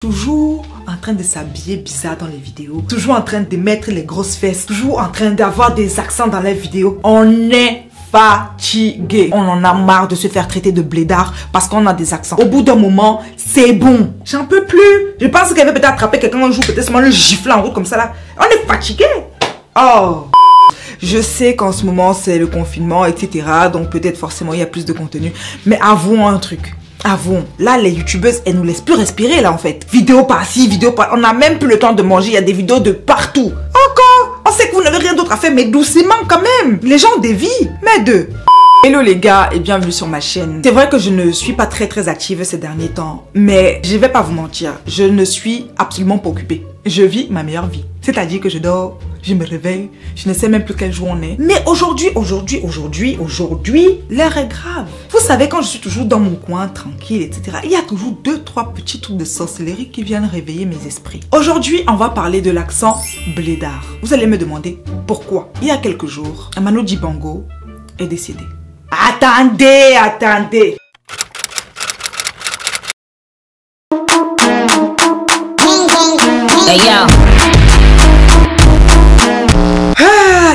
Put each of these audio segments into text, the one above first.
Toujours en train de s'habiller bizarre dans les vidéos, toujours en train de mettre les grosses fesses, toujours en train d'avoir des accents dans les vidéos. On est fatigué. On en a marre de se faire traiter de blédard parce qu'on a des accents. Au bout d'un moment, c'est bon. J'en peux plus. Je pense qu'elle veut peut-être attraper quelqu'un un jour, peut-être seulement le gifler en route comme ça là. On est fatigué. Oh. Je sais qu'en ce moment c'est le confinement, etc. Donc peut-être forcément il y a plus de contenu. Mais avouons un truc. Avouons, là les youtubeuses elles nous laissent plus respirer là en fait. Vidéo par-ci, vidéo par... On n'a même plus le temps de manger, il y a des vidéos de partout. Encore, on sait que vous n'avez rien d'autre à faire, mais doucement quand même. Les gens dévient, mais deux. Hello les gars et bienvenue sur ma chaîne. C'est vrai que je ne suis pas très active ces derniers temps, mais je vais pas vous mentir, je ne suis absolument pas occupée. Je vis ma meilleure vie. C'est-à-dire que je dors, je me réveille, je ne sais même plus quel jour on est. Mais aujourd'hui, l'heure est grave. Vous savez, quand je suis toujours dans mon coin, tranquille, etc., il y a toujours 2-3 petits trucs de sorcellerie qui viennent réveiller mes esprits. Aujourd'hui, on va parler de l'accent blédard. Vous allez me demander pourquoi. Il y a quelques jours, Manu Dibango est décédé. Attendez.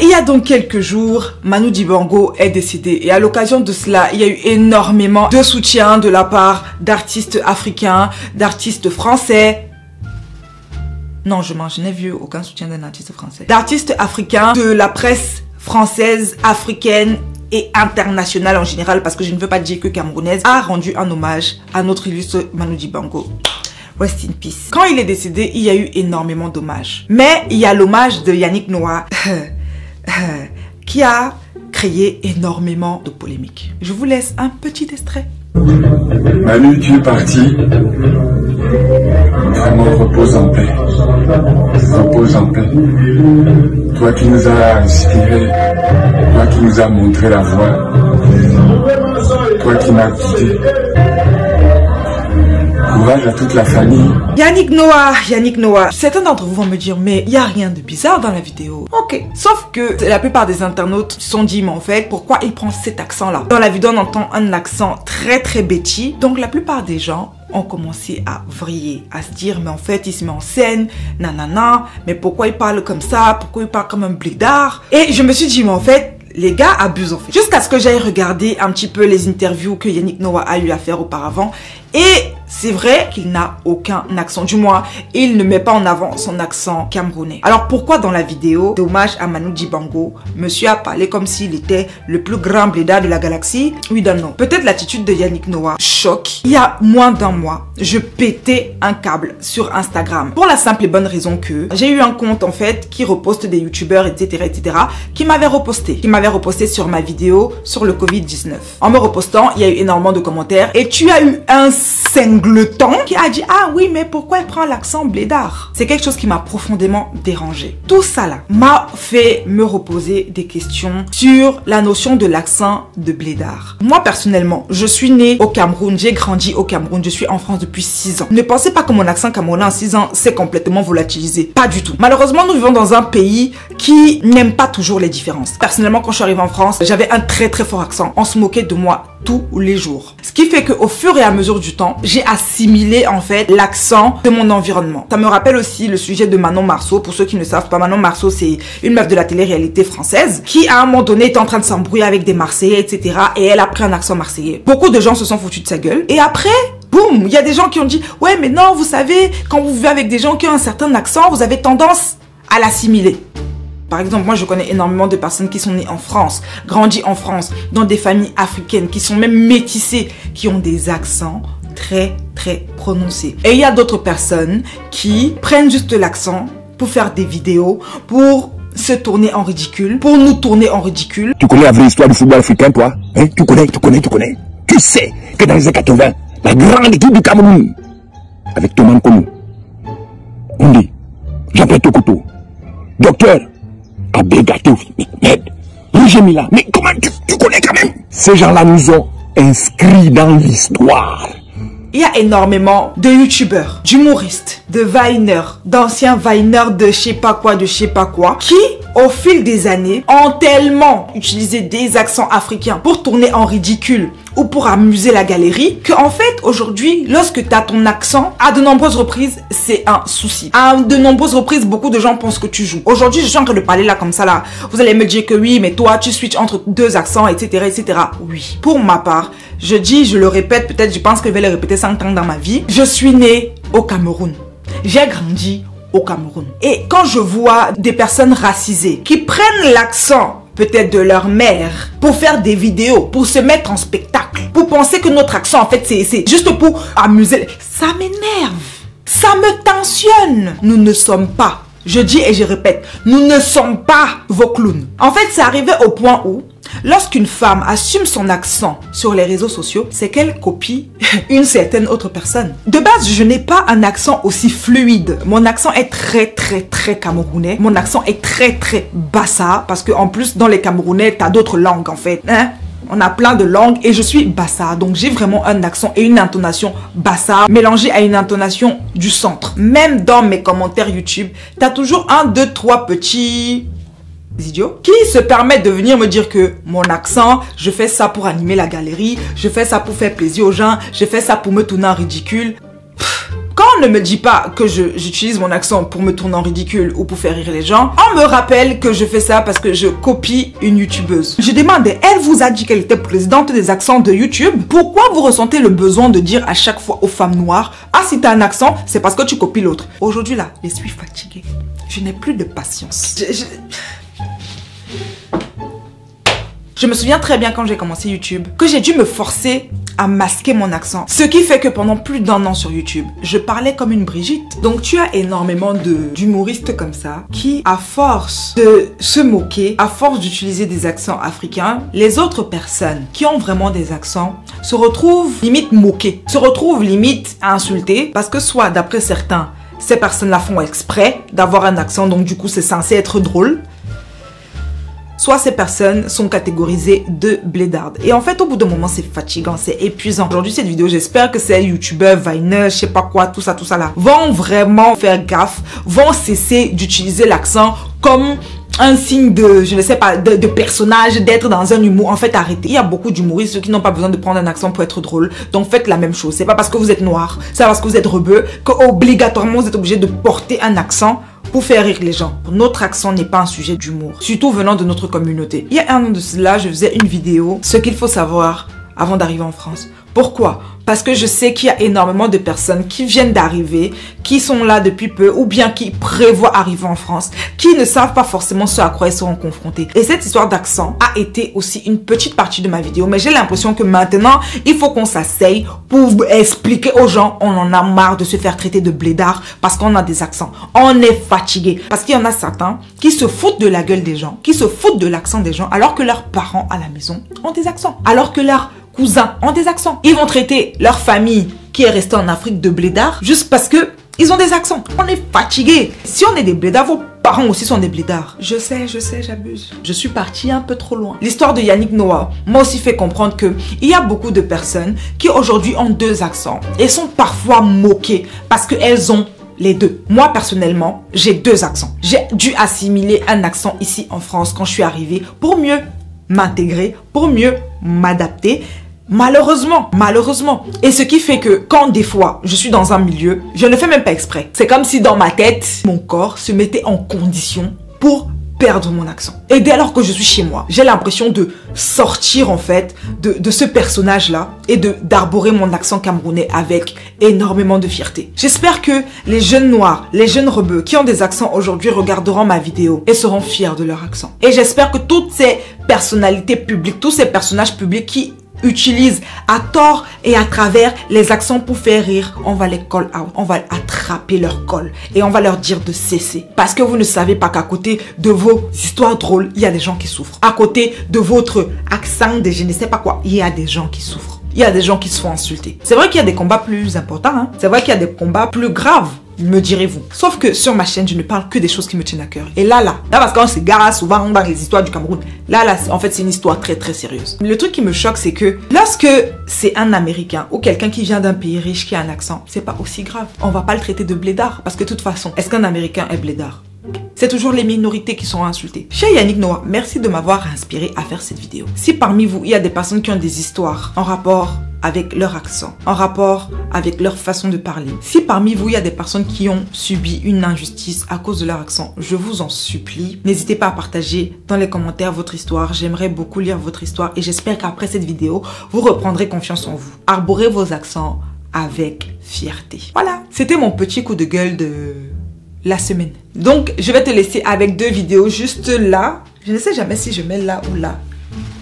Il y a donc quelques jours, Manu Dibango est décédé et à l'occasion de cela, il y a eu énormément de soutien de la part d'artistes africains, d'artistes français. Non, je n'ai vu aucun soutien d'un artiste français. D'artistes africains, de la presse française, africaine et internationale en général, parce que je ne veux pas dire que camerounaise, a rendu un hommage à notre illustre Manu Dibango. Rest in peace. Quand il est décédé, il y a eu énormément d'hommages. Mais il y a l'hommage de Yannick Noah qui a créé énormément de polémiques. Je vous laisse un petit extrait. Manu, tu es parti. Vraiment, repose en paix. Repose en paix. Toi qui nous as inspirés, toi qui nous as montré la voie, toi qui m'as quitté. Courage à toute la famille. Yannick Noah. Certains d'entre vous vont me dire, mais il n'y a rien de bizarre dans la vidéo. Ok. Sauf que la plupart des internautes se sont dit, mais en fait, pourquoi il prend cet accent-là? Dans la vidéo, on entend un accent très bêtis. Donc la plupart des gens ont commencé à vriller, à se dire, mais en fait, il se met en scène, nanana, mais pourquoi il parle comme ça? Pourquoi il parle comme un blédard? Et je me suis dit, mais en fait, les gars abusent en fait. Jusqu'à ce que j'aille regarder un petit peu les interviews que Yannick Noah a eu à faire auparavant. Et c'est vrai qu'il n'a aucun accent. Du moins, il ne met pas en avant son accent camerounais. Alors pourquoi dans la vidéo d'hommage à Manu Dibango, monsieur a parlé comme s'il était le plus grand blédard de la galaxie? Oui, non. Peut-être l'attitude de Yannick Noah choque. Il y a moins d'un mois, je pétais un câble sur Instagram. Pour la simple et bonne raison que j'ai eu un compte en fait qui reposte des youtubeurs, etc. qui m'avait reposté sur ma vidéo sur le Covid-19. En me repostant, il y a eu énormément de commentaires et tu as eu un singleton qui a dit, ah oui, mais pourquoi il prend l'accent blédard? C'est quelque chose qui m'a profondément dérangé. Tout ça là m'a fait me reposer des questions sur la notion de l'accent de blédard. Moi personnellement, je suis née au Cameroun, j'ai grandi au Cameroun, je suis en France depuis 6 ans. Ne pensez pas que mon accent camerounais en 6 ans s'est complètement volatilisé. Pas du tout. Malheureusement, nous vivons dans un pays qui n'aime pas toujours les différences. Personnellement, quand je suis arrivée en France, j'avais un très fort accent. On se moquait de moi tous les jours. Ce qui fait qu'au fur et à mesure du temps, j'ai assimilé en fait l'accent de mon environnement. Ça me rappelle aussi le sujet de Manon Marceau. Pour ceux qui ne savent pas, Manon Marceau, c'est une meuf de la télé-réalité française qui à un moment donné était en train de s'embrouiller avec des Marseillais, etc. Et elle a pris un accent marseillais. Beaucoup de gens se sont foutus de sa gueule. Et après, boum, il y a des gens qui ont dit, ouais mais non, vous savez, quand vous vivez avec des gens qui ont un certain accent, vous avez tendance à l'assimiler. Par exemple, moi je connais énormément de personnes qui sont nées en France, grandies en France, dans des familles africaines, qui sont même métissées, qui ont des accents très prononcés. Et il y a d'autres personnes qui prennent juste l'accent pour faire des vidéos, pour se tourner en ridicule, pour nous tourner en ridicule. Tu connais la vraie histoire du football africain, toi? Hein? Tu connais. Tu sais que dans les années 80, la grande équipe du Cameroun, avec Thomas Nkonou, Ondi, Jean-Pierre Tokoto, Docteur, Abégato, Roger Mila, mais comment tu connais quand même? Ces gens-là nous ont inscrits dans l'histoire. Il y a énormément de youtubeurs, d'humoristes, de vineurs, d'anciens vineurs de je sais pas quoi, qui, au fil des années, ont tellement utilisé des accents africains pour tourner en ridicule ou pour amuser la galerie, que en fait, aujourd'hui, lorsque tu as ton accent, à de nombreuses reprises, c'est un souci. À de nombreuses reprises, beaucoup de gens pensent que tu joues. Aujourd'hui, je suis en train de parler là comme ça là. Vous allez me dire que oui, mais toi, tu switches entre deux accents, etc., etc. Oui. Pour ma part, je dis, je le répète, peut-être, je pense que je vais le répéter 100 ans dans ma vie. Je suis née au Cameroun. J'ai grandi au Cameroun. Et quand je vois des personnes racisées qui prennent l'accent peut-être de leur mère pour faire des vidéos, pour se mettre en spectacle, pour penser que notre accent en fait c'est juste pour amuser, ça m'énerve, ça me tensionne. Nous ne sommes pas, je dis et je répète, nous ne sommes pas vos clowns. En fait, c'est arrivé au point où lorsqu'une femme assume son accent sur les réseaux sociaux, c'est qu'elle copie une certaine autre personne. De base, je n'ai pas un accent aussi fluide. Mon accent est très camerounais. Mon accent est très bassa parce que en plus, dans les Camerounais, t'as d'autres langues en fait. Hein? On a plein de langues et je suis bassa. Donc j'ai vraiment un accent et une intonation bassa mélangée à une intonation du centre. Même dans mes commentaires YouTube, t'as toujours 1, 2, 3 petits idiots qui se permettent de venir me dire que mon accent, je fais ça pour animer la galerie, je fais ça pour faire plaisir aux gens, je fais ça pour me tourner en ridicule. Quand on ne me dit pas que j'utilise mon accent pour me tourner en ridicule ou pour faire rire les gens, on me rappelle que je fais ça parce que je copie une youtubeuse. Je demande, elle vous a dit qu'elle était présidente des accents de YouTube? Pourquoi vous ressentez le besoin de dire à chaque fois aux femmes noires, ah si t'as un accent, c'est parce que tu copies l'autre? Aujourd'hui là, je suis fatiguée. Je n'ai plus de patience. Je me souviens très bien quand j'ai commencé YouTube que j'ai dû me forcer à masquer mon accent. Ce qui fait que pendant plus d'1 an sur YouTube, je parlais comme une Brigitte. Donc tu as énormément d'humoristes comme ça qui, à force de se moquer, à force d'utiliser des accents africains, les autres personnes qui ont vraiment des accents se retrouvent limite moquées, se retrouvent limite à insulter parce que soit d'après certains, ces personnes-là font exprès d'avoir un accent, donc du coup c'est censé être drôle. Soit ces personnes sont catégorisées de blédardes. Et en fait, au bout d'un moment, c'est fatigant, c'est épuisant. Aujourd'hui, cette vidéo, j'espère que ces youtubeurs, Viner, je sais pas quoi, tout ça là, vont vraiment faire gaffe, vont cesser d'utiliser l'accent comme un signe de, je ne sais pas, de personnage, d'être dans un humour. En fait, arrêtez. Il y a beaucoup d'humoristes qui n'ont pas besoin de prendre un accent pour être drôle. Donc, faites la même chose. C'est pas parce que vous êtes noir, c'est parce que vous êtes rebeu, qu'obligatoirement, vous êtes obligé de porter un accent pour faire rire les gens. Notre accent n'est pas un sujet d'humour, surtout venant de notre communauté. Il y a 1 an de cela, je faisais une vidéo, ce qu'il faut savoir avant d'arriver en France. Pourquoi? Parce que je sais qu'il y a énormément de personnes qui viennent d'arriver, qui sont là depuis peu, ou bien qui prévoient arriver en France, qui ne savent pas forcément ce à quoi ils seront confrontés. Et cette histoire d'accent a été aussi une petite partie de ma vidéo, mais j'ai l'impression que maintenant, il faut qu'on s'asseye pour expliquer aux gens, on en a marre de se faire traiter de blédard parce qu'on a des accents. On est fatigué. Parce qu'il y en a certains qui se foutent de la gueule des gens, qui se foutent de l'accent des gens, alors que leurs parents à la maison ont des accents. Alors que leurs cousins ont des accents. Ils vont traiter leur famille qui est restée en Afrique de blédards juste parce que ils ont des accents. On est fatigué. Si on est des blédards, vos parents aussi sont des blédards. Je sais, j'abuse. Je suis partie un peu trop loin. L'histoire de Yannick Noah m'a aussi fait comprendre que il y a beaucoup de personnes qui aujourd'hui ont 2 accents et sont parfois moquées parce qu'elles ont les 2. Moi, personnellement, j'ai 2 accents. J'ai dû assimiler un accent ici en France quand je suis arrivée pour mieux m'intégrer, pour mieux m'adapter. Malheureusement. Et ce qui fait que quand des fois je suis dans un milieu, je ne fais même pas exprès. C'est comme si dans ma tête, mon corps se mettait en condition pour perdre mon accent. Et dès lors que je suis chez moi, j'ai l'impression de sortir en fait de ce personnage-là et d'arborer mon accent camerounais avec énormément de fierté. J'espère que les jeunes noirs, les jeunes rebeux qui ont des accents aujourd'hui regarderont ma vidéo et seront fiers de leur accent. Et j'espère que toutes ces personnalités publiques, tous ces personnages publics qui utilisent à tort et à travers les accents pour faire rire, on va les call out, on va attraper leur col et on va leur dire de cesser. Parce que vous ne savez pas qu'à côté de vos histoires drôles, il y a des gens qui souffrent. À côté de votre accent de je ne sais pas quoi, il y a des gens qui souffrent. Il y a des gens qui se font insulter. C'est vrai qu'il y a des combats plus importants, hein. C'est vrai qu'il y a des combats plus graves, me direz-vous. Sauf que sur ma chaîne, je ne parle que des choses qui me tiennent à cœur. Et là, parce qu'on s'égare souvent dans les histoires du Cameroun, là, en fait, c'est une histoire très sérieuse. Le truc qui me choque, c'est que lorsque c'est un Américain ou quelqu'un qui vient d'un pays riche qui a un accent, c'est pas aussi grave. On va pas le traiter de blédard parce que de toute façon, est-ce qu'un Américain est blédard? c'est toujours les minorités qui sont insultées. Cher Yannick Noah, merci de m'avoir inspiré à faire cette vidéo. Si parmi vous, il y a des personnes qui ont des histoires en rapport avec leur accent, en rapport avec leur façon de parler. Si parmi vous, il y a des personnes qui ont subi une injustice à cause de leur accent, je vous en supplie, n'hésitez pas à partager dans les commentaires votre histoire. J'aimerais beaucoup lire votre histoire et j'espère qu'après cette vidéo, vous reprendrez confiance en vous. Arborez vos accents avec fierté. Voilà, c'était mon petit coup de gueule de la semaine. Donc, je vais te laisser avec 2 vidéos juste là. Je ne sais jamais si je mets là ou là.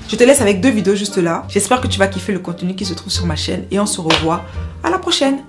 Je te laisse avec 2 vidéos juste là. J'espère que tu vas kiffer le contenu qui se trouve sur ma chaîne et on se revoit à la prochaine.